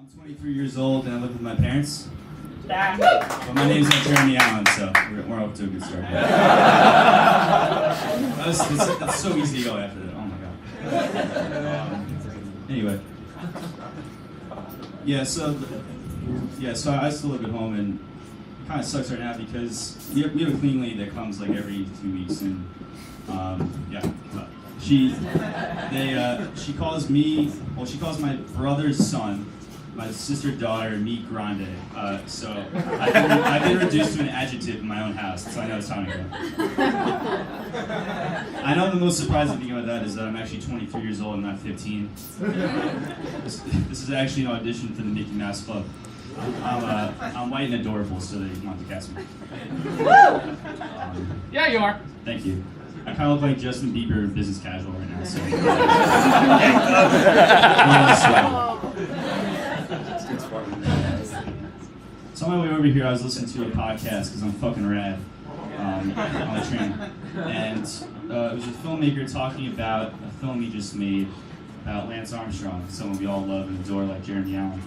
I'm 23 years old and I live with my parents. But my name's not Jeremy Allen, so we're off to a good start. It's so easy to go after that. Oh my god. Anyway. So I still live at home, and it kind of sucks right now because we have a cleaning lady that comes like every 2 weeks, and she calls me. Well, she calls my brother's son, my sister's daughter, me grande. So I've been reduced to an adjective in my own house, so I know it's time to go. I know the most surprising thing about that is that I'm actually 23 years old and not 15. This is actually an audition for the Mickey Mouse Club. I'm white and adorable, so they want to cast me. Yeah, you are. Thank you. I kind of look like Justin Bieber in Business Casual right now, so. So on my way over here, I was listening to a podcast because I'm fucking rad on the train, and it was a filmmaker talking about a film he just made about Lance Armstrong, someone we all love and adore like Jeremy Allen.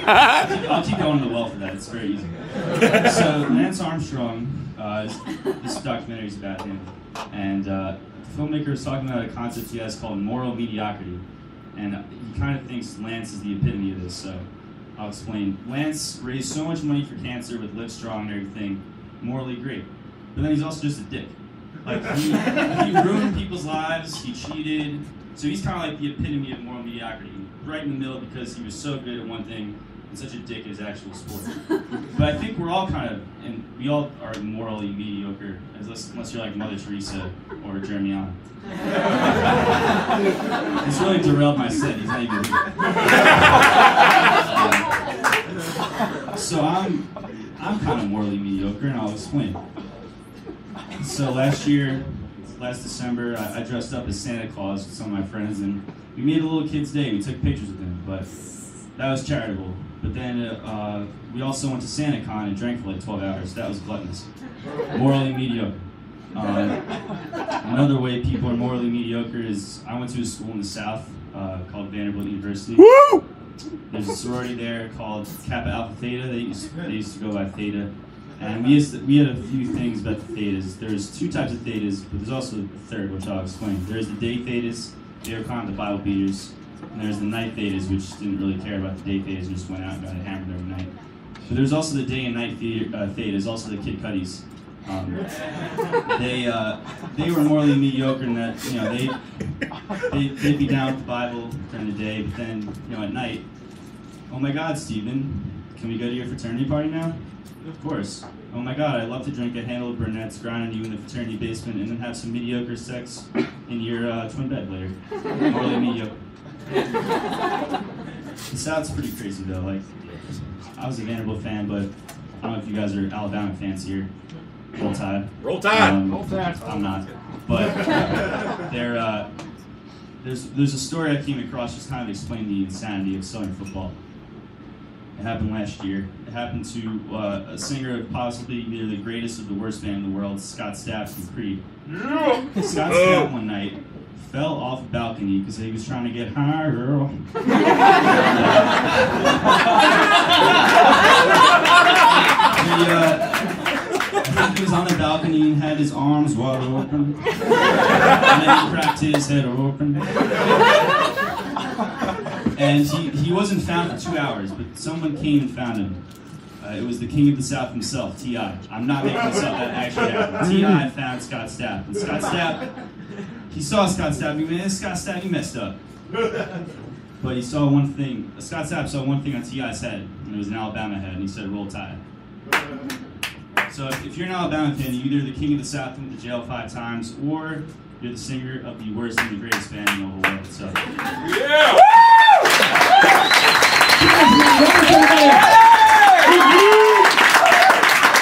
I'll keep going to the well for that. It's very easy. So Lance Armstrong, this documentary is about him, and the filmmaker is talking about a concept he has called moral mediocrity, and he kind of thinks Lance is the epitome of this. So I'll explain. Lance raised so much money for cancer with Livestrong and everything, morally great, but then he's also just a dick. Like he ruined people's lives. He cheated. So he's kind of like the epitome of moral mediocrity, right in the middle because he was so good at one thing and such a dick at his actual sport. But I think we're all and we all are morally mediocre, unless you're like Mother Teresa or Jeremy Allen. It's really derailed my set. He's not even here. So I'm kind of morally mediocre, and I'll explain. So last December, I dressed up as Santa Claus with some of my friends, and we made a little kid's day. We took pictures with him, but that was charitable. But then we also went to SantaCon and drank for like 12 hours. That was gluttonous. Morally mediocre. Another way people are morally mediocre is I went to a school in the South called Vanderbilt University. Woo! There's a sorority there called Kappa Alpha Theta. They used to go by Theta. And we had a few things about the Thetas. There's two types of Thetas, but there's also a third, which I'll explain. There's the day Thetas. They were kind of the Bible beaters. And there's the night Thetas, which didn't really care about the day Thetas and just went out and got hammered every night. But there's also the day and night Thetas, also the Kid Cuddies. They were morally mediocre in that, they'd be down with the Bible during the day, but then, at night, oh my God, Stephen, can we go to your fraternity party now? Of course. Oh my God, I love to drink a handle of brunettes, grind on you in the fraternity basement, and then have some mediocre sex in your twin bed later. Morally mediocre. The South's pretty crazy though. Like, I was a Vanderbilt fan, but I don't know if you guys are Alabama fans here. Roll Tide. Roll Tide! Roll Tide. I'm not. But there's a story I came across just kind of explaining the insanity of Southern football. It happened last year. It happened to a singer of possibly either the greatest or the worst band in the world, Scott Stapp from Creed. Scott Stapp one night fell off a balcony because he was trying to get high, girl. He was on the balcony and had his arms wide open. And then he cracked his head open. And he wasn't found for 2 hours, but someone came and found him. It was the king of the South himself, T.I. I'm not making this up, that actually happened. T.I. found Scott Stapp. And Scott Stapp, he saw Scott Stapp, he went, Scott Stapp, you messed up. But he saw one thing, Scott Stapp saw one thing on T.I.'s head, and it was an Alabama head, and he said, Roll Tide. So if you're an Alabama fan, you're either the king of the South and went to jail 5 times, or you're the singer of the worst and the greatest band in the whole world. So. Yeah!